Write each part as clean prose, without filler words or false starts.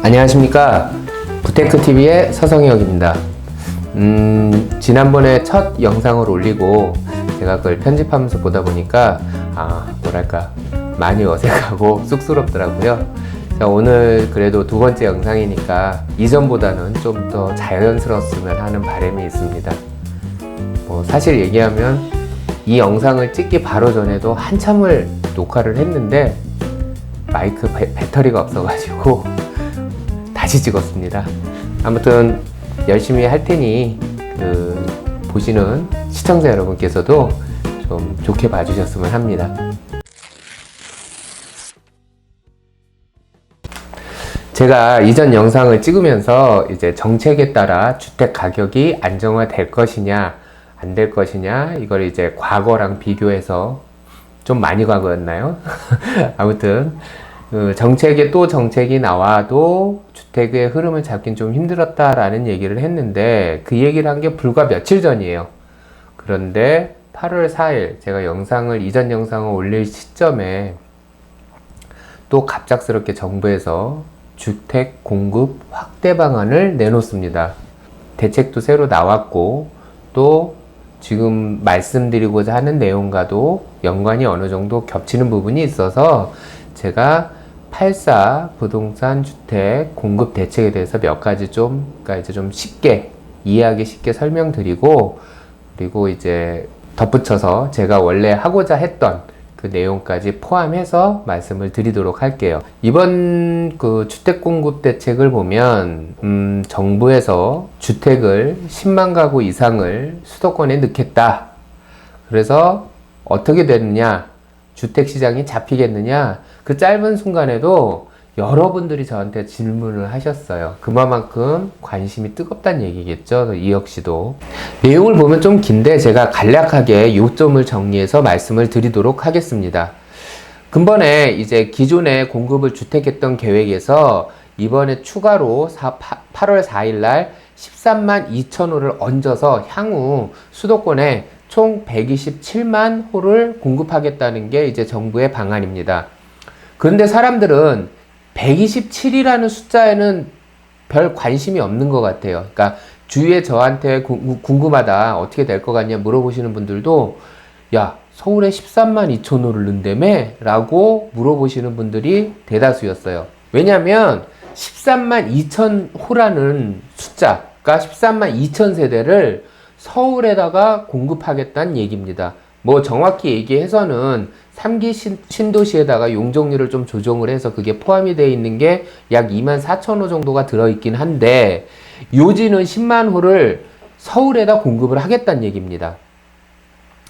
안녕하십니까. 부테크TV의 서성혁입니다. 지난번에 첫 영상을 올리고 제가 그걸 편집하면서 보다 보니까 많이 어색하고 쑥스럽더라고요. 자, 오늘 그래도 두 번째 영상이니까 이전보다는 좀 더 자연스러웠으면 하는 바람이 있습니다. 사실 얘기하면 이 영상을 찍기 바로 전에도 한참을 녹화를 했는데 마이크 배터리가 없어가지고 다시 찍었습니다. 아무튼 열심히 할 테니 보시는 시청자 여러분께서도 좀 좋게 봐주셨으면 합니다. 제가 이전 영상을 찍으면서 이제 정책에 따라 주택 가격이 안정화될 것이냐 안 될 것이냐 이걸 이제 과거랑 비교해서 좀 많이 과거였나요? 아무튼 정책에 또 정책이 나와도 주택의 흐름을 잡긴 좀 힘들었다라는 얘기를 했는데 그 얘기를 한 게 불과 며칠 전이에요. 그런데 8월 4일 제가 이전 영상을 올릴 시점에 또 갑작스럽게 정부에서 주택 공급 확대 방안을 내놓습니다. 대책도 새로 나왔고 또 지금 말씀드리고자 하는 내용과도 연관이 어느 정도 겹치는 부분이 있어서 제가 8.4 부동산 주택 공급 대책에 대해서 몇 가지 그러니까 이제 좀 이해하기 쉽게 설명드리고, 그리고 이제 덧붙여서 제가 원래 하고자 했던 그 내용까지 포함해서 말씀을 드리도록 할게요. 이번 주택 공급 대책을 보면 정부에서 주택을 10만 가구 이상을 수도권에 넣겠다. 그래서 어떻게 되느냐, 주택 시장이 잡히겠느냐, 그 짧은 순간에도 여러분들이 저한테 질문을 하셨어요. 그만큼 관심이 뜨겁다는 얘기겠죠. 이 역시도. 내용을 보면 좀 긴데 제가 간략하게 요점을 정리해서 말씀을 드리도록 하겠습니다. 근본에 이제 기존에 공급을 주택했던 계획에서 이번에 추가로 8월 4일 날 13만 2천 호를 얹어서 향후 수도권에 총 127만 호를 공급하겠다는 게 이제 정부의 방안입니다. 그런데 사람들은 127이라는 숫자에는 별 관심이 없는 것 같아요. 그러니까 주위에 저한테 궁금하다, 어떻게 될 것 같냐 물어보시는 분들도 야, 서울에 13만 2천 호를 넣는다며? 라고 물어보시는 분들이 대다수였어요. 왜냐면 13만 2천 호라는 숫자가 13만 2천 세대를 서울에다가 공급하겠다는 얘기입니다. 정확히 얘기해서는 3기 신도시에다가 용적률을 좀 조정을 해서 그게 포함이 되어 있는 게 약 2만 4천 호 정도가 들어있긴 한데, 요지는 10만 호를 서울에다 공급을 하겠다는 얘기입니다.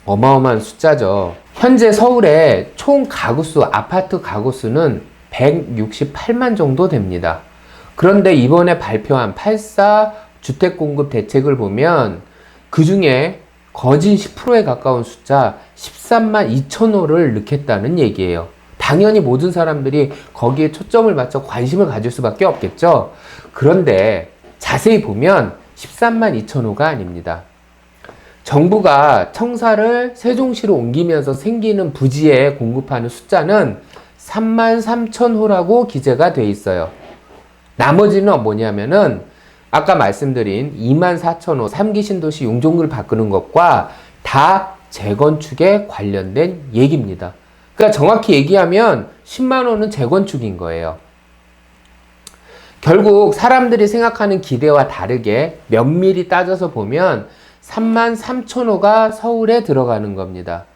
어마어마한 숫자죠. 현재 서울의 총 가구수, 아파트 가구수는 168만 정도 됩니다. 그런데 이번에 발표한 8.4 주택공급 대책을 보면 그 중에 거진 10%에 가까운 숫자 13만 2천 호를 넣겠다는 얘기예요. 당연히 모든 사람들이 거기에 초점을 맞춰 관심을 가질 수밖에 없겠죠. 그런데 자세히 보면 13만 2천 호가 아닙니다. 정부가 청사를 세종시로 옮기면서 생기는 부지에 공급하는 숫자는 3만 3천 호라고 기재가 돼 있어요. 나머지는 뭐냐면은 아까 말씀드린 2만 4천 호 3기 신도시 용적률 바꾸는 것과 다 재건축에 관련된 얘기입니다. 그러니까 정확히 얘기하면 10만 호는 재건축인 거예요. 결국 사람들이 생각하는 기대와 다르게 면밀히 따져서 보면 3만 3천 호가 서울에 들어가는 겁니다.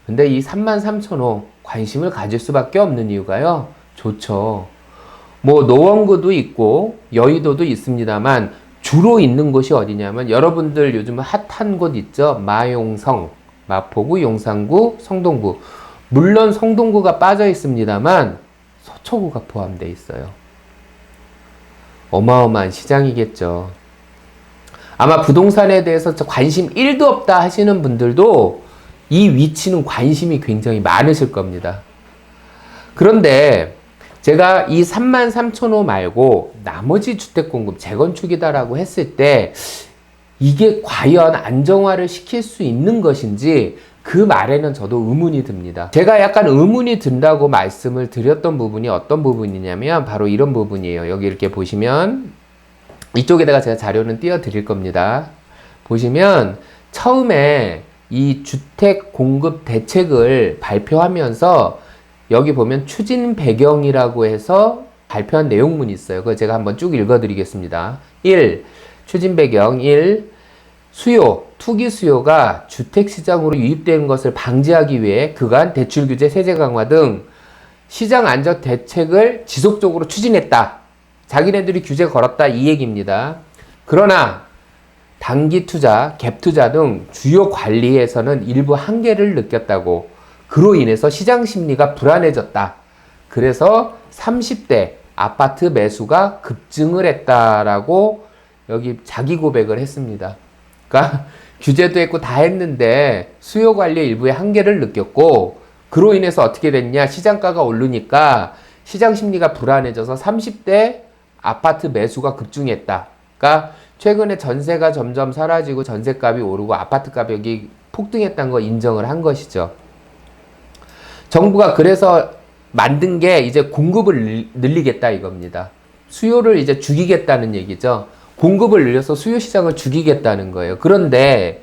근데 이 3만 3천 호 관심을 가질 수밖에 없는 이유가요. 좋죠. 노원구도 있고 여의도도 있습니다만 주로 있는 곳이 어디냐면 여러분들 요즘 핫한 곳 있죠. 마용성, 마포구, 용산구, 성동구. 물론 성동구가 빠져 있습니다만 서초구가 포함되어 있어요. 어마어마한 시장이겠죠. 아마 부동산에 대해서 관심 1도 없다 하시는 분들도 이 위치는 관심이 굉장히 많으실 겁니다. 그런데 제가 이 3만 3천 호 말고 나머지 주택 공급 재건축이다라고 했을 때 이게 과연 안정화를 시킬 수 있는 것인지, 그 말에는 저도 의문이 듭니다. 제가 약간 의문이 든다고 말씀을 드렸던 부분이 어떤 부분이냐면 바로 이런 부분이에요. 여기 이렇게 보시면 이쪽에다가 제가 자료는 띄워 드릴 겁니다. 보시면 처음에 이 주택 공급 대책을 발표하면서 여기 보면 추진 배경이라고 해서 발표한 내용문이 있어요. 그거 제가 한번 쭉 읽어 드리겠습니다. 1. 추진 배경 1. 수요, 투기 수요가 주택시장으로 유입되는 것을 방지하기 위해 그간 대출 규제, 세제 강화 등 시장 안정 대책을 지속적으로 추진했다. 자기네들이 규제 걸었다 이 얘기입니다. 그러나 단기 투자, 갭 투자 등 주요 관리에서는 일부 한계를 느꼈다고. 그로 인해서 시장 심리가 불안해졌다. 그래서 30대 아파트 매수가 급증을 했다라고 여기 자기 고백을 했습니다. 그러니까 규제도 했고 다 했는데 수요 관리에 일부의 한계를 느꼈고 그로 인해서 어떻게 됐냐? 시장가가 오르니까 시장 심리가 불안해져서 30대 아파트 매수가 급증했다. 그러니까 최근에 전세가 점점 사라지고 전세값이 오르고 아파트 가격이 폭등했다는 거 인정을 한 것이죠. 정부가 그래서 만든 게 이제 공급을 늘리겠다 이겁니다. 수요를 이제 죽이겠다는 얘기죠. 공급을 늘려서 수요 시장을 죽이겠다는 거예요. 그런데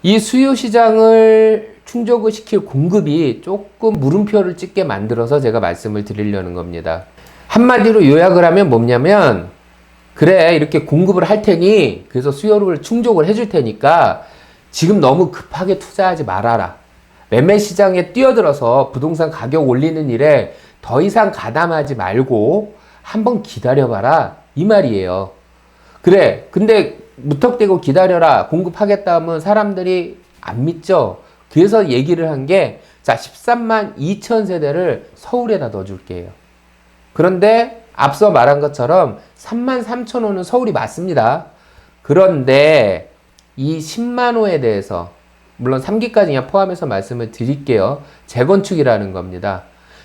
이 수요 시장을 충족을 시킬 공급이 조금 물음표를 찍게 만들어서 제가 말씀을 드리려는 겁니다. 한마디로 요약을 하면 뭐냐면 그래 이렇게 공급을 할 테니 그래서 수요를 충족을 해줄 테니까 지금 너무 급하게 투자하지 말아라. 매매 시장에 뛰어들어서 부동산 가격 올리는 일에 더 이상 가담하지 말고 한번 기다려봐라 이 말이에요. 그래 근데 무턱대고 기다려라 공급하겠다 하면 사람들이 안 믿죠. 그래서 얘기를 한 게 자 13만 2천 세대를 서울에다 넣어줄게요. 그런데 앞서 말한 것처럼 3만 3천 호는 서울이 맞습니다. 그런데 이 10만 호에 대해서 물론 3기까지 그냥 포함해서 말씀을 드릴게요. 재건축이라는 겁니다.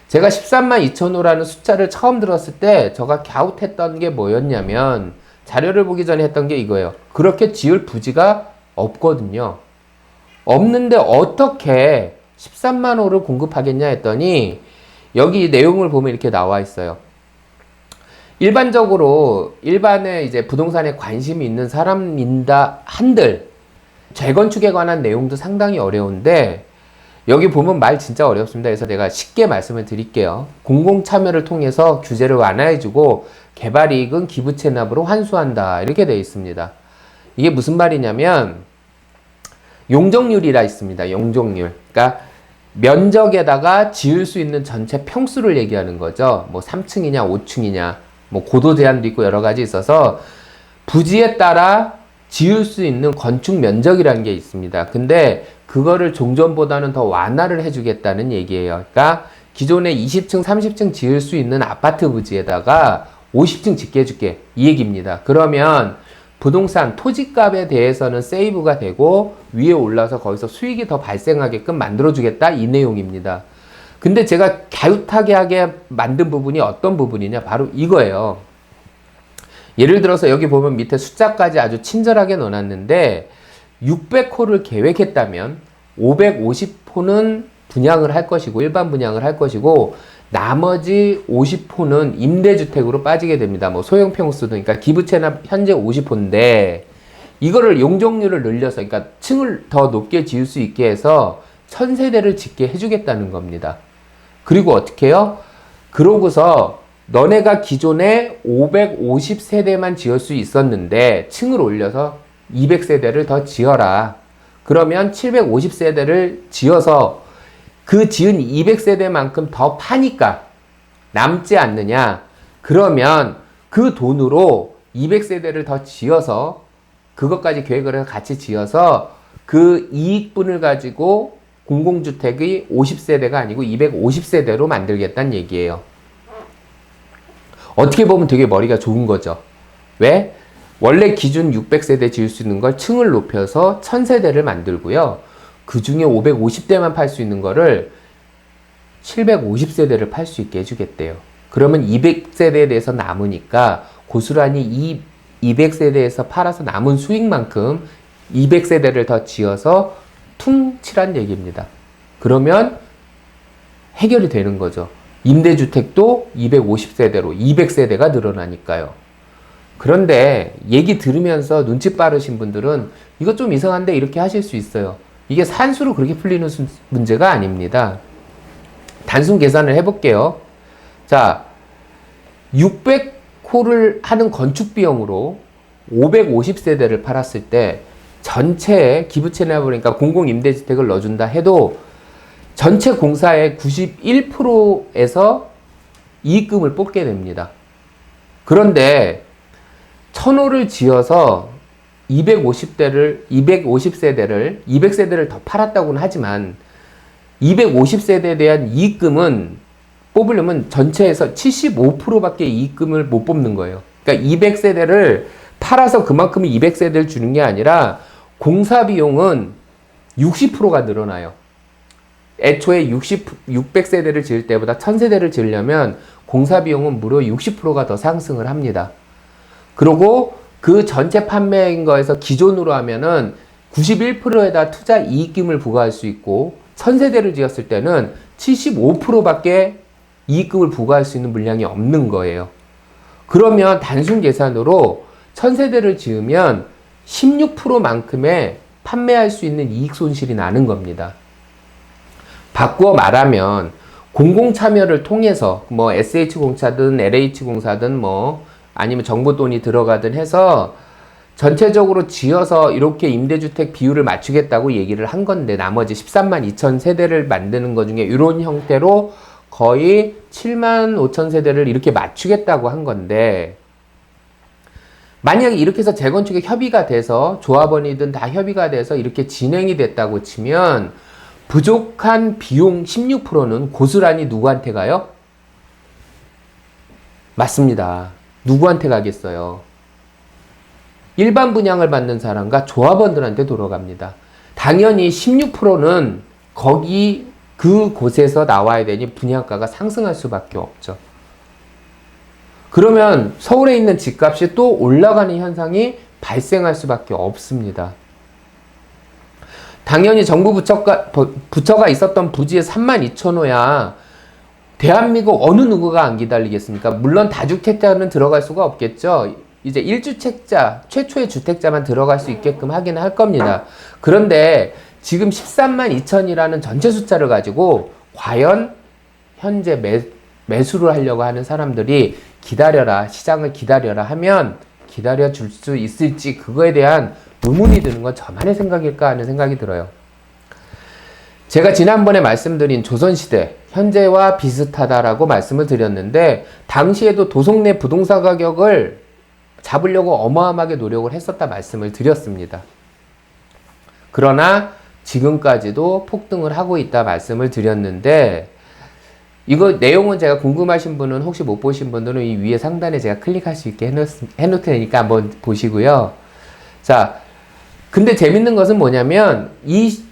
제가 13만 2천 호라는 숫자를 처음 들었을 때 제가 갸웃했던 게 뭐였냐면 자료를 보기 전에 했던 게 이거예요. 그렇게 지을 부지가 없거든요. 없는데 어떻게 13만 호를 공급하겠냐 했더니 여기 내용을 보면 이렇게 나와 있어요. 일반적으로 일반의 이제 부동산에 관심이 있는 사람인다 한들 재건축에 관한 내용도 상당히 어려운데 여기 보면 말 진짜 어렵습니다. 그래서 내가 쉽게 말씀을 드릴게요. 공공참여를 통해서 규제를 완화해주고 개발이익은 기부채납으로 환수한다. 이렇게 되어 있습니다. 이게 무슨 말이냐면 용적률이라 있습니다. 용적률. 그러니까 면적에다가 지을 수 있는 전체 평수를 얘기하는 거죠. 뭐 3층이냐 5층이냐 뭐 고도 제한도 있고 여러 가지 있어서 부지에 따라 지을 수 있는 건축 면적이라는 게 있습니다. 근데 그거를 종전보다는 더 완화를 해주겠다는 얘기예요. 그러니까 기존에 20층, 30층 지을 수 있는 아파트 부지에다가 50층 짓게 해줄게. 이 얘기입니다. 그러면 부동산 토지값에 대해서는 세이브가 되고 위에 올라서 거기서 수익이 더 발생하게끔 만들어주겠다. 이 내용입니다. 근데 제가 갸웃하게 하게 만든 부분이 어떤 부분이냐? 바로 이거예요. 예를 들어서 여기 보면 밑에 숫자까지 아주 친절하게 넣어놨는데 600호를 계획했다면 550호는 분양을 할 것이고 일반 분양을 할 것이고 나머지 50호는 임대주택으로 빠지게 됩니다. 뭐 소형 평수도 그러니까 기부채납 현재 50호인데 이거를 용적률을 늘려서 그러니까 층을 더 높게 지을 수 있게 해서 1000세대를 짓게 해주겠다는 겁니다. 그리고 어떻게 해요? 그러고서 너네가 기존에 550세대만 지을 수 있었는데 층을 올려서 200세대를 더 지어라. 그러면 750세대를 지어서 그 지은 200세대만큼 더 파니까 남지 않느냐. 그러면 그 돈으로 200세대를 더 지어서 그것까지 계획을 해서 같이 지어서 그 이익분을 가지고 공공주택이 50세대가 아니고 250세대로 만들겠다는 얘기예요. 어떻게 보면 되게 머리가 좋은 거죠. 왜? 원래 기준 600세대 지을 수 있는 걸 층을 높여서 1000세대를 만들고요. 그 중에 550대만 팔 수 있는 거를 750세대를 팔 수 있게 해주겠대요. 그러면 200세대에 대해서 남으니까 고스란히 이 200세대에서 팔아서 남은 수익만큼 200세대를 더 지어서 퉁칠한 얘기입니다. 그러면 해결이 되는 거죠. 임대주택도 250세대로 200세대가 늘어나니까요. 그런데 얘기 들으면서 눈치 빠르신 분들은 이거 좀 이상한데 이렇게 하실 수 있어요. 이게 산수로 그렇게 풀리는 문제가 아닙니다. 단순 계산을 해볼게요. 자, 600호를 하는 건축 비용으로 550세대를 팔았을 때 전체에 기부채 내버리니까 공공임대주택을 넣어준다 해도 전체 공사의 91%에서 이익금을 뽑게 됩니다. 그런데 1000호를 지어서 250세대를 200세대를 더 팔았다고는 하지만 250세대에 대한 이익금은 뽑으려면 전체에서 75%밖에 이익금을 못 뽑는 거예요. 그러니까 200세대를 팔아서 그만큼 200세대를 주는 게 아니라 공사 비용은 60%가 늘어나요. 애초에 600세대를 지을 때보다 1000세대를 지으려면 공사 비용은 무려 60%가 더 상승을 합니다. 그리고 그 전체 판매인 거에서 기존으로 하면은 91%에다 투자 이익금을 부과할 수 있고 1000세대를 지었을 때는 75%밖에 이익금을 부과할 수 있는 물량이 없는 거예요. 그러면 단순 계산으로 1000세대를 지으면 16%만큼의 판매할 수 있는 이익 손실이 나는 겁니다. 바꾸어 말하면 공공참여를 통해서 뭐 SH공사든 LH공사든 뭐 아니면 정부 돈이 들어가든 해서 전체적으로 지어서 이렇게 임대주택 비율을 맞추겠다고 얘기를 한 건데 나머지 13만 2천 세대를 만드는 것 중에 이런 형태로 거의 7만 5천 세대를 이렇게 맞추겠다고 한 건데 만약에 이렇게 해서 재건축에 협의가 돼서 조합원이든 다 협의가 돼서 이렇게 진행이 됐다고 치면 부족한 비용 16%는 고스란히 누구한테 가요? 맞습니다. 누구한테 가겠어요? 일반 분양을 받는 사람과 조합원들한테 돌아갑니다. 당연히 16%는 그곳에서 나와야 되니 분양가가 상승할 수밖에 없죠. 그러면 서울에 있는 집값이 또 올라가는 현상이 발생할 수밖에 없습니다. 당연히 정부 부처가 있었던 부지에 32,000호야 대한민국 어느 누구가 안 기다리겠습니까? 물론 다주택자는 들어갈 수가 없겠죠. 이제 1주택자, 최초의 주택자만 들어갈 수 있게끔 하긴 할 겁니다. 그런데 지금 13만 2천이라는 전체 숫자를 가지고 과연 현재 매수를 하려고 하는 사람들이 기다려라, 시장을 기다려라 하면 기다려 줄 수 있을지 그거에 대한 의문이 드는 건 저만의 생각일까 하는 생각이 들어요. 제가 지난번에 말씀드린 조선시대, 현재와 비슷하다라고 말씀을 드렸는데 당시에도 도성 내 부동산 가격을 잡으려고 어마어마하게 노력을 했었다 말씀을 드렸습니다. 그러나 지금까지도 폭등을 하고 있다 말씀을 드렸는데 이거 내용은 제가 궁금하신 분은 혹시 못 보신 분들은 이 위에 상단에 제가 클릭할 수 있게 해놓을 테니까 한번 보시고요. 자, 근데 재밌는 것은 뭐냐면 이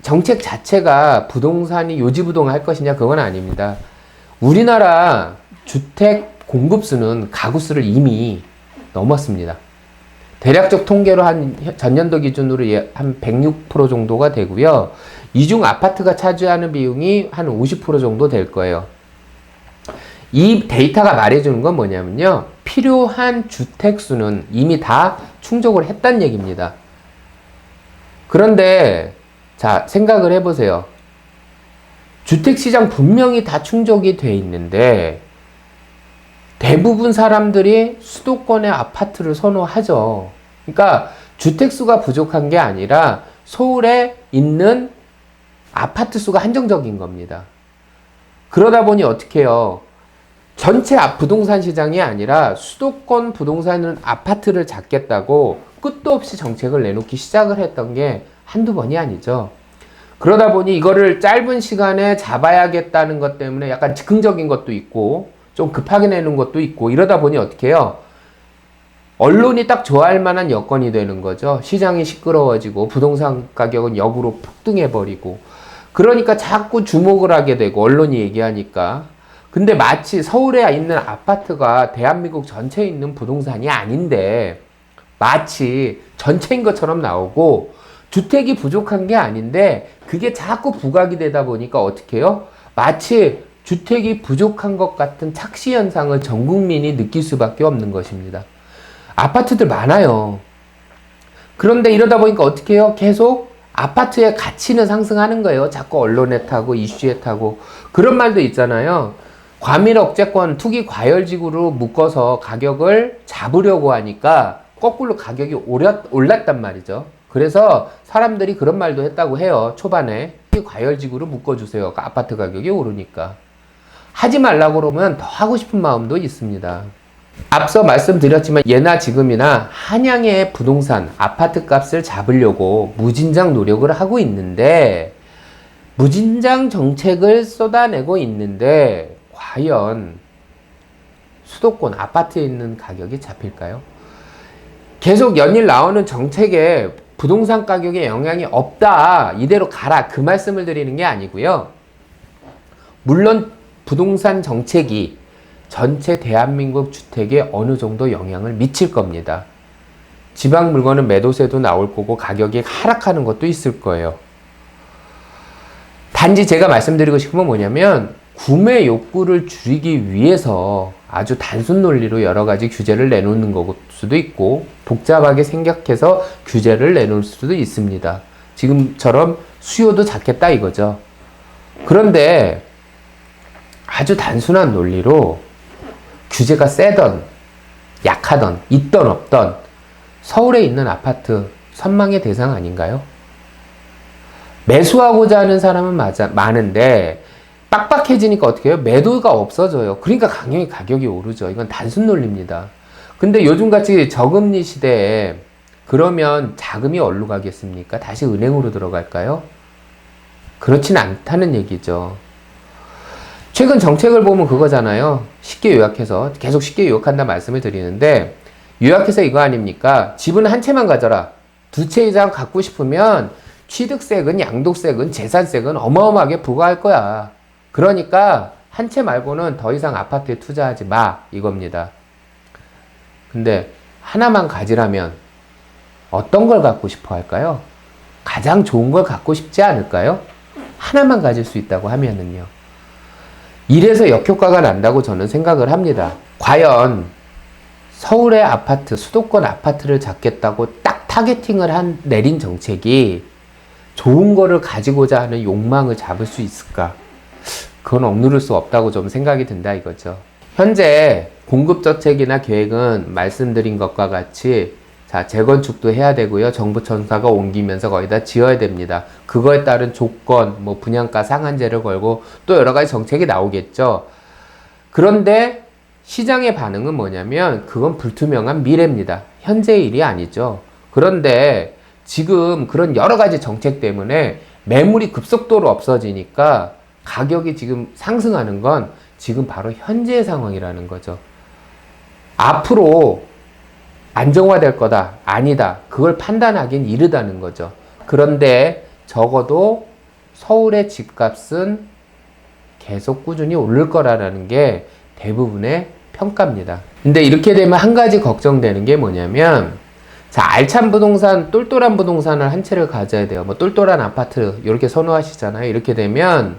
정책 자체가 부동산이 요지부동을 할 것이냐 그건 아닙니다. 우리나라 주택 공급수는 가구수를 이미 넘었습니다. 대략적 통계로 한 전년도 기준으로 한 106% 정도가 되고요. 이중 아파트가 차지하는 비용이 한 50% 정도 될 거예요. 이 데이터가 말해주는 건 뭐냐면요. 필요한 주택수는 이미 다 충족을 했다는 얘기입니다. 그런데 자, 생각을 해보세요. 주택시장 분명히 다 충족이 돼 있는데 대부분 사람들이 수도권의 아파트를 선호하죠. 그러니까 주택수가 부족한 게 아니라 서울에 있는 아파트 수가 한정적인 겁니다. 그러다 보니 어떻게 해요? 전체 부동산 시장이 아니라 수도권 부동산은 아파트를 잡겠다고 끝도 없이 정책을 내놓기 시작을 했던 게 한두 번이 아니죠. 그러다 보니 이거를 짧은 시간에 잡아야겠다는 것 때문에 약간 즉흥적인 것도 있고 좀 급하게 내는 것도 있고 이러다 보니 어떻게 해요? 언론이 딱 좋아할 만한 여건이 되는 거죠. 시장이 시끄러워지고 부동산 가격은 역으로 폭등해버리고 그러니까 자꾸 주목을 하게 되고 언론이 얘기하니까 근데 마치 서울에 있는 아파트가 대한민국 전체에 있는 부동산이 아닌데 마치 전체인 것처럼 나오고 주택이 부족한 게 아닌데 그게 자꾸 부각이 되다 보니까 어떻게 해요? 마치 주택이 부족한 것 같은 착시 현상을 전 국민이 느낄 수밖에 없는 것입니다. 아파트들 많아요. 그런데 이러다 보니까 어떻게 해요? 계속 아파트의 가치는 상승하는 거예요. 자꾸 언론에 타고 이슈에 타고. 그런 말도 있잖아요. 과밀 억제권 투기 과열지구로 묶어서 가격을 잡으려고 하니까 거꾸로 가격이 올랐단 말이죠. 그래서 사람들이 그런 말도 했다고 해요. 초반에 투기 과열지구로 묶어주세요. 아파트 가격이 오르니까. 하지 말라고 그러면 더 하고 싶은 마음도 있습니다. 앞서 말씀드렸지만 예나 지금이나 한양의 부동산 아파트 값을 잡으려고 무진장 노력을 하고 있는데, 무진장 정책을 쏟아내고 있는데 과연 수도권 아파트에 있는 가격이 잡힐까요? 계속 연일 나오는 정책에 부동산 가격에 영향이 없다, 이대로 가라, 그 말씀을 드리는 게 아니고요. 물론 부동산 정책이 전체 대한민국 주택에 어느 정도 영향을 미칠 겁니다. 지방 물건은 매도세도 나올 거고 가격이 하락하는 것도 있을 거예요. 단지 제가 말씀드리고 싶은 건 뭐냐면, 구매 욕구를 줄이기 위해서 아주 단순 논리로 여러 가지 규제를 내놓는 걸 수도 있고, 복잡하게 생각해서 규제를 내놓을 수도 있습니다. 지금처럼 수요도 작겠다 이거죠. 그런데 아주 단순한 논리로 규제가 세던 약하던 있던 없던 서울에 있는 아파트 선망의 대상 아닌가요? 매수하고자 하는 사람은 많은데 빡빡해지니까 어떻게 해요? 매도가 없어져요. 그러니까 강력히 가격이 오르죠. 이건 단순 논리입니다. 근데 요즘같이 저금리 시대에 그러면 자금이 어디로 가겠습니까? 다시 은행으로 들어갈까요? 그렇진 않다는 얘기죠. 최근 정책을 보면 그거잖아요. 쉽게 요약해서, 계속 쉽게 요약한다 말씀을 드리는데, 요약해서 이거 아닙니까? 집은 한 채만 가져라. 두 채 이상 갖고 싶으면 취득세금, 양도세금, 재산세금 어마어마하게 부과할 거야. 그러니까 한 채 말고는 더 이상 아파트에 투자하지 마, 이겁니다. 근데 하나만 가지라면 어떤 걸 갖고 싶어 할까요? 가장 좋은 걸 갖고 싶지 않을까요? 하나만 가질 수 있다고 하면은요. 이래서 역효과가 난다고 저는 생각을 합니다. 과연 서울의 아파트, 수도권 아파트를 잡겠다고 딱 타겟팅을 내린 정책이 좋은 거를 가지고자 하는 욕망을 잡을 수 있을까? 그건 억누를 수 없다고 좀 생각이 든다 이거죠. 현재 공급저택이나 계획은 말씀드린 것과 같이 재건축도 해야 되고요. 정부청사가 옮기면서 거기다 지어야 됩니다. 그거에 따른 조건, 분양가 상한제를 걸고 또 여러 가지 정책이 나오겠죠. 그런데 시장의 반응은 뭐냐면 그건 불투명한 미래입니다. 현재의 일이 아니죠. 그런데 지금 그런 여러 가지 정책 때문에 매물이 급속도로 없어지니까 가격이 지금 상승하는 건 지금 바로 현재의 상황이라는 거죠. 앞으로 안정화될 거다, 아니다, 그걸 판단하긴 이르다는 거죠. 그런데 적어도 서울의 집값은 계속 꾸준히 오를 거라는 게 대부분의 평가입니다. 근데 이렇게 되면 한 가지 걱정되는 게 뭐냐면, 알찬 부동산, 똘똘한 부동산을 한 채를 가져야 돼요. 똘똘한 아파트 이렇게 선호하시잖아요. 이렇게 되면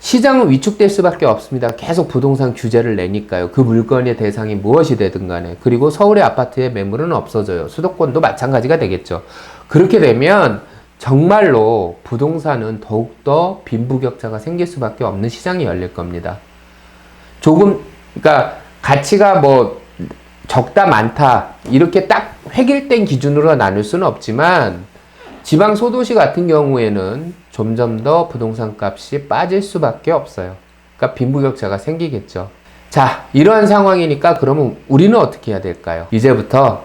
시장은 위축될 수밖에 없습니다. 계속 부동산 규제를 내니까요. 그 물건의 대상이 무엇이 되든 간에. 그리고 서울의 아파트의 매물은 없어져요. 수도권도 마찬가지가 되겠죠. 그렇게 되면 정말로 부동산은 더욱더 빈부격차가 생길 수밖에 없는 시장이 열릴 겁니다. 그러니까 가치가 적다 많다 이렇게 딱 획일된 기준으로 나눌 수는 없지만, 지방 소도시 같은 경우에는 점점 더 부동산 값이 빠질 수밖에 없어요. 그러니까 빈부격차가 생기겠죠. 이러한 상황이니까 그러면 우리는 어떻게 해야 될까요? 이제부터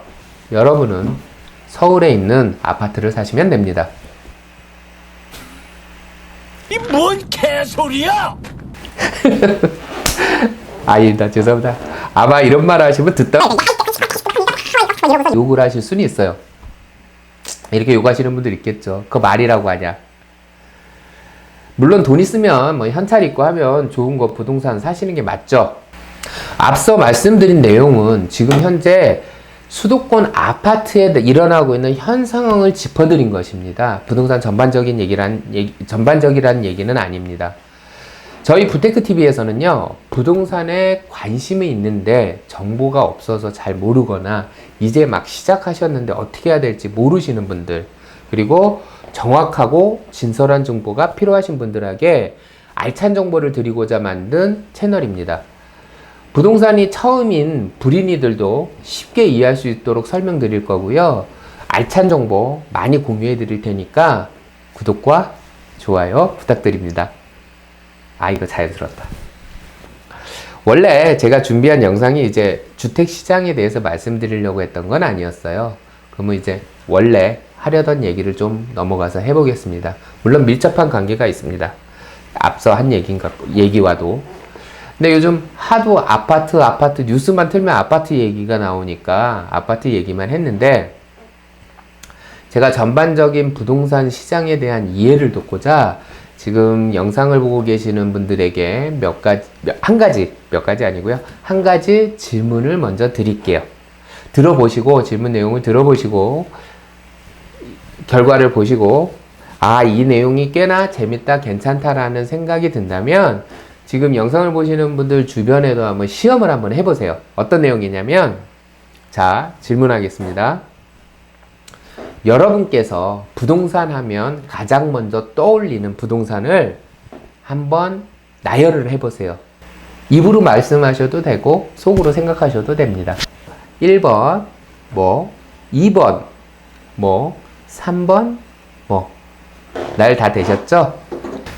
여러분은 서울에 있는 아파트를 사시면 됩니다. 이 뭔 개소리야! 아니다, 죄송합니다. 아마 이런 말 하시면 듣다 욕을 하실 수는 있어요. 이렇게 욕하시는 분들 있겠죠. 그거 말이라고 하냐. 물론 돈 있으면 현찰 있고 하면 좋은 거 부동산 사시는 게 맞죠. 앞서 말씀드린 내용은 지금 현재 수도권 아파트에 일어나고 있는 현 상황을 짚어드린 것입니다. 부동산 전반적이라는 얘기는 아닙니다. 저희 부테크TV에서는요, 부동산에 관심이 있는데 정보가 없어서 잘 모르거나 이제 막 시작하셨는데 어떻게 해야 될지 모르시는 분들, 그리고 정확하고 진솔한 정보가 필요하신 분들에게 알찬 정보를 드리고자 만든 채널입니다. 부동산이 처음인 불인이들도 쉽게 이해할 수 있도록 설명드릴 거고요. 알찬 정보 많이 공유해 드릴 테니까 구독과 좋아요 부탁드립니다. 아, 이거 자연스럽다. 원래 제가 준비한 영상이 이제 주택시장에 대해서 말씀드리려고 했던 건 아니었어요. 그러면 이제 원래 하려던 얘기를 좀 넘어가서 해보겠습니다. 물론 밀접한 관계가 있습니다. 앞서 한 얘기와도. 근데 요즘 하도 아파트 뉴스만 틀면 아파트 얘기가 나오니까 아파트 얘기만 했는데, 제가 전반적인 부동산 시장에 대한 이해를 돕고자 지금 영상을 보고 계시는 분들에게 한 가지 질문을 먼저 드릴게요. 들어보시고, 질문 내용을 들어보시고, 결과를 보시고, 아, 이 내용이 꽤나 재밌다, 괜찮다라는 생각이 든다면, 지금 영상을 보시는 분들 주변에도 한번 시험을 한번 해보세요. 어떤 내용이냐면, 자, 질문하겠습니다. 여러분께서 부동산 하면 가장 먼저 떠올리는 부동산을 한번 나열을 해보세요. 입으로 말씀하셔도 되고 속으로 생각하셔도 됩니다. 1번 뭐, 2번 뭐, 3번 뭐. 날 다 되셨죠?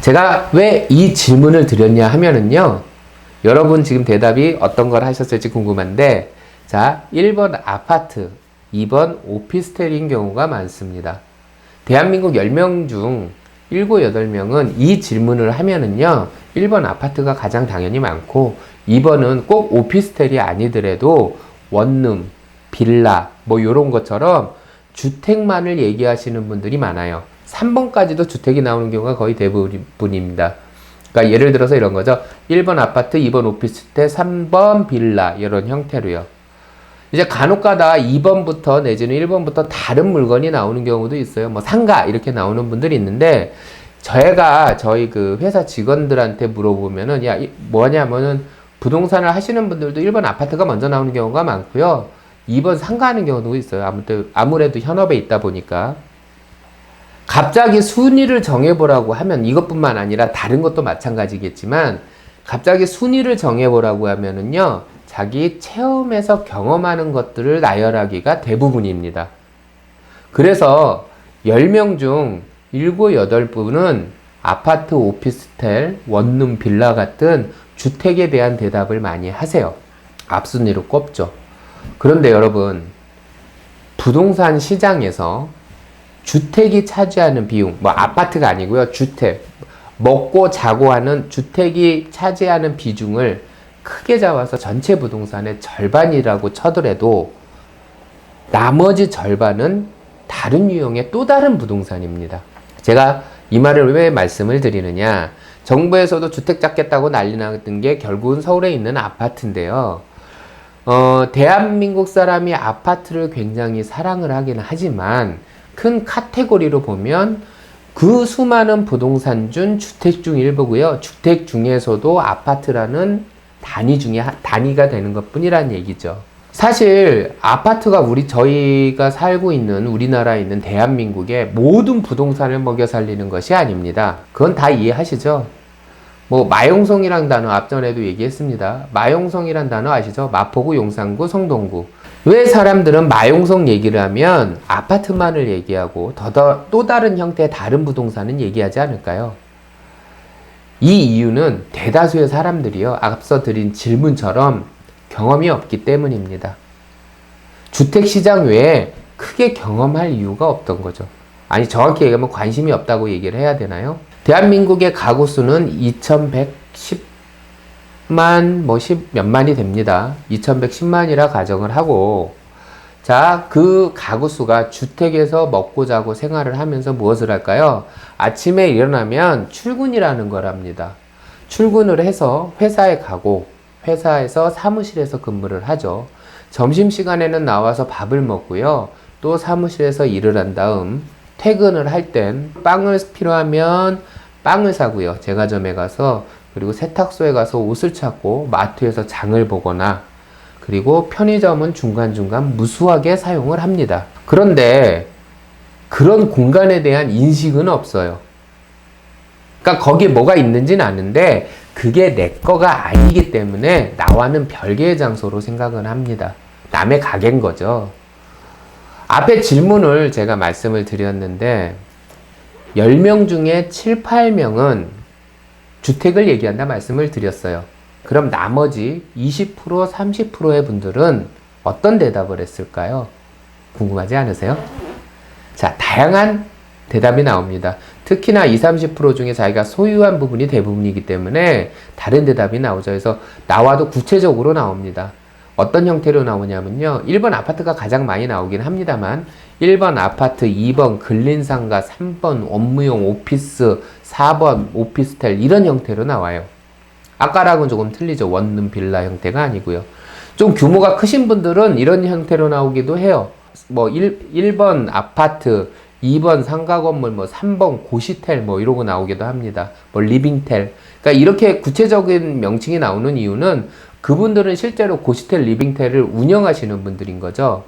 제가 왜 이 질문을 드렸냐 하면은요, 여러분 지금 대답이 어떤 걸 하셨을지 궁금한데, 자, 1번 아파트, 2번 오피스텔인 경우가 많습니다. 대한민국 10명 중 7, 8명은 이 질문을 하면은요, 1번 아파트가 가장 당연히 많고, 2번은 꼭 오피스텔이 아니더라도 원룸, 빌라, 뭐 요런 것처럼 주택만을 얘기하시는 분들이 많아요. 3번까지도 주택이 나오는 경우가 거의 대부분입니다. 그러니까 예를 들어서 이런 거죠. 1번 아파트, 2번 오피스텔, 3번 빌라, 이런 형태로요. 이제 간혹가다 2번부터 내지는 1번부터 다른 물건이 나오는 경우도 있어요. 뭐 상가 이렇게 나오는 분들이 있는데, 저희가 저희 그 회사 직원들한테 물어보면은, 야, 뭐냐면은 부동산을 하시는 분들도 1번 아파트가 먼저 나오는 경우가 많고요. 2번 상가 하는 경우도 있어요. 아무래도 현업에 있다 보니까. 갑자기 순위를 정해보라고 하면, 이것뿐만 아니라 다른 것도 마찬가지겠지만, 갑자기 순위를 정해보라고 하면은요, 자기 체험에서 경험하는 것들을 나열하기가 대부분입니다. 그래서 10명 중 7, 8분은 아파트, 오피스텔, 원룸, 빌라 같은 주택에 대한 대답을 많이 하세요. 앞순위로 꼽죠. 그런데 여러분, 부동산 시장에서 주택이 차지하는 비용, 뭐 아파트가 아니고요, 주택, 먹고 자고 하는 주택이 차지하는 비중을 크게 잡아서 전체 부동산의 절반이라고 쳐더라도 나머지 절반은 다른 유형의 또 다른 부동산입니다. 제가 이 말을 왜 말씀을 드리느냐, 정부에서도 주택 잡겠다고 난리 났던 게 결국은 서울에 있는 아파트인데요. 대한민국 사람이 아파트를 굉장히 사랑을 하긴 하지만, 큰 카테고리로 보면 그 수많은 부동산 중 주택 중 일부고요. 주택 중에서도 아파트라는 단위가 되는 것 뿐이란 얘기죠. 사실 아파트가 저희가 살고 있는 우리나라에 있는 대한민국의 모든 부동산을 먹여 살리는 것이 아닙니다. 그건 다 이해하시죠? 뭐 마용성이란 단어 앞전에도 얘기했습니다. 마용성이란 단어 아시죠? 마포구, 용산구, 성동구. 왜 사람들은 마용성 얘기를 하면 아파트만을 얘기하고 또 다른 형태의 다른 부동산은 얘기하지 않을까요? 이 이유는 대다수의 사람들이요, 앞서 드린 질문처럼 경험이 없기 때문입니다. 주택시장 외에 크게 경험할 이유가 없던 거죠. 아니, 정확히 얘기하면 관심이 없다고 얘기를 해야 되나요? 대한민국의 가구 수는 2110만, 뭐 10몇만이 됩니다. 2110만이라 가정을 하고, 자, 그 가구 수가 주택에서 먹고 자고 생활을 하면서 무엇을 할까요? 아침에 일어나면 출근이라는 걸 합니다. 출근을 해서 회사에 가고, 회사에서 사무실에서 근무를 하죠. 점심시간에는 나와서 밥을 먹고요. 또 사무실에서 일을 한 다음 퇴근을 할 땐 빵을 필요하면 빵을 사고요. 제과점에 가서, 그리고 세탁소에 가서 옷을 찾고 마트에서 장을 보거나, 그리고 편의점은 중간중간 무수하게 사용을 합니다. 그런데 그런 공간에 대한 인식은 없어요. 그러니까 거기에 뭐가 있는지는 아는데 그게 내 거가 아니기 때문에 나와는 별개의 장소로 생각을 합니다. 남의 가게인 거죠. 앞에 질문을 제가 말씀을 드렸는데 10명 중에 7, 8명은 주택을 얘기한다 말씀을 드렸어요. 그럼 나머지 20%, 30%의 분들은 어떤 대답을 했을까요? 궁금하지 않으세요? 자, 다양한 대답이 나옵니다. 특히나 20, 30% 중에 자기가 소유한 부분이 대부분이기 때문에 다른 대답이 나오죠. 그래서 나와도 구체적으로 나옵니다. 어떤 형태로 나오냐면요. 1번 아파트가 가장 많이 나오긴 합니다만 1번 아파트, 2번 근린상가, 3번 업무용 오피스, 4번 오피스텔 이런 형태로 나와요. 아까랑은 조금 틀리죠. 원룸 빌라 형태가 아니고요. 좀 규모가 크신 분들은 이런 형태로 나오기도 해요. 뭐 1번 아파트, 2번 상가 건물, 뭐 3번 고시텔 뭐 이러고 나오기도 합니다. 뭐 리빙텔. 그러니까 이렇게 구체적인 명칭이 나오는 이유는 그분들은 실제로 고시텔, 리빙텔을 운영하시는 분들인 거죠.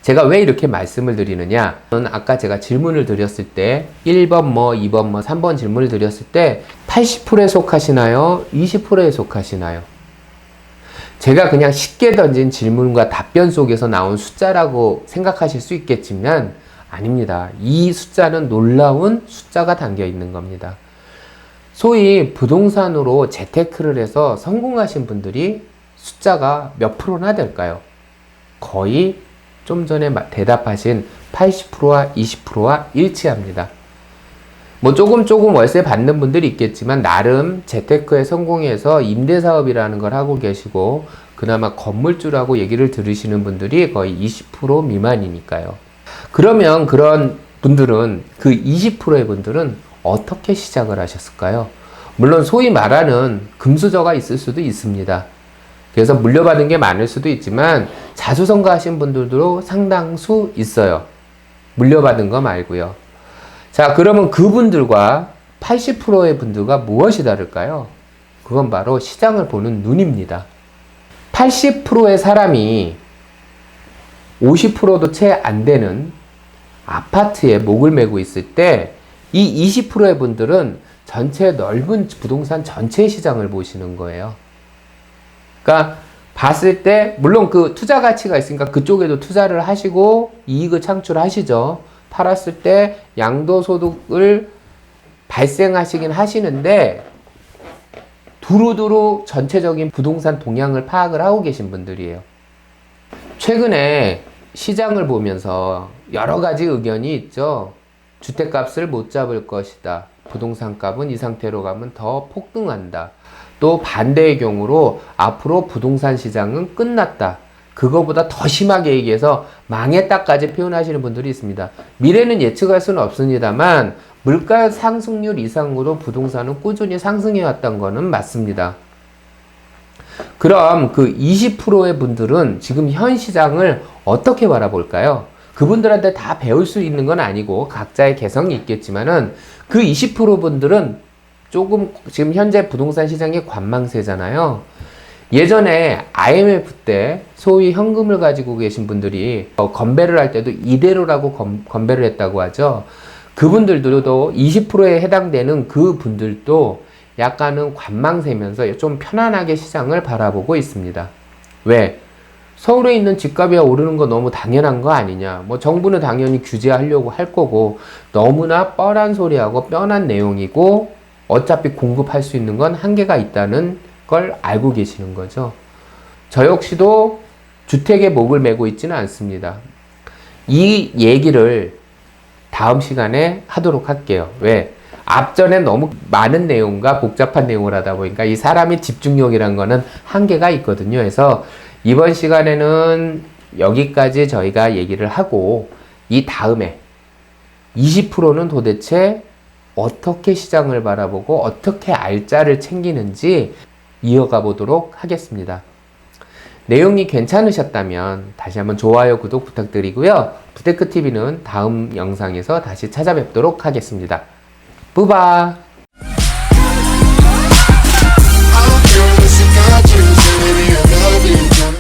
제가 왜 이렇게 말씀을 드리느냐? 아까 제가 질문을 드렸을 때 1번 뭐 2번 뭐 3번 질문을 드렸을 때 80%에 속하시나요? 20%에 속하시나요? 제가 그냥 쉽게 던진 질문과 답변 속에서 나온 숫자라고 생각하실 수 있겠지만 아닙니다. 이 숫자는 놀라운 숫자가 담겨 있는 겁니다. 소위 부동산으로 재테크를 해서 성공하신 분들이 숫자가 몇 프로나 될까요? 거의 좀 전에 대답하신 80%와 20%와 일치합니다. 뭐 조금 월세 받는 분들이 있겠지만 나름 재테크에 성공해서 임대사업이라는 걸 하고 계시고 그나마 건물주라고 얘기를 들으시는 분들이 거의 20% 미만이니까요. 그러면 그런 분들은 그 20%의 분들은 어떻게 시작을 하셨을까요? 물론 소위 말하는 금수저가 있을 수도 있습니다. 그래서 물려받은 게 많을 수도 있지만 자수성가하신 분들도 상당수 있어요. 물려받은 거 말고요. 자, 그러면 그분들과 80%의 분들과 무엇이 다를까요? 그건 바로 시장을 보는 눈입니다. 80%의 사람이 50%도 채 안 되는 아파트에 목을 메고 있을 때 이 20%의 분들은 전체 넓은 부동산 전체 시장을 보시는 거예요. 그러니까 봤을 때 물론 그 투자 가치가 있으니까 그쪽에도 투자를 하시고 이익을 창출하시죠. 팔았을 때 양도소득을 발생하시긴 하시는데 두루두루 전체적인 부동산 동향을 파악을 하고 계신 분들이에요. 최근에 시장을 보면서 여러 가지 의견이 있죠. 주택값을 못 잡을 것이다. 부동산 값은 이 상태로 가면 더 폭등한다. 또 반대의 경우로 앞으로 부동산 시장은 끝났다. 그거보다 더 심하게 얘기해서 망했다까지 표현하시는 분들이 있습니다. 미래는 예측할 수는 없습니다만 물가 상승률 이상으로 부동산은 꾸준히 상승해 왔던 거는 맞습니다. 그럼 그 20%의 분들은 지금 현 시장을 어떻게 바라볼까요? 그분들한테 다 배울 수 있는 건 아니고 각자의 개성이 있겠지만은 그 20% 분들은 조금 지금 현재 부동산 시장이 관망세잖아요. 예전에 IMF 때 소위 현금을 가지고 계신 분들이 건배를 할 때도 이대로라고 건배를 했다고 하죠. 그분들도 20%에 해당되는 그 분들도 약간은 관망세면서 좀 편안하게 시장을 바라보고 있습니다. 왜? 서울에 있는 집값이 오르는 거 너무 당연한 거 아니냐. 뭐 정부는 당연히 규제하려고 할 거고 너무나 뻔한 소리하고 뻔한 내용이고 어차피 공급할 수 있는 건 한계가 있다는 걸 알고 계시는 거죠. 저 역시도 주택에 목을 메고 있지는 않습니다. 이 얘기를 다음 시간에 하도록 할게요. 왜? 앞전에 너무 많은 내용과 복잡한 내용을 하다 보니까 이 사람의 집중력이란 거는 한계가 있거든요. 그래서 이번 시간에는 여기까지 저희가 얘기를 하고 이 다음에 20%는 도대체 어떻게 시장을 바라보고 어떻게 알짜를 챙기는지 이어가 보도록 하겠습니다. 내용이 괜찮으셨다면 다시 한번 좋아요, 구독 부탁드리고요. 부테크TV는 다음 영상에서 다시 찾아뵙도록 하겠습니다. 뿌바!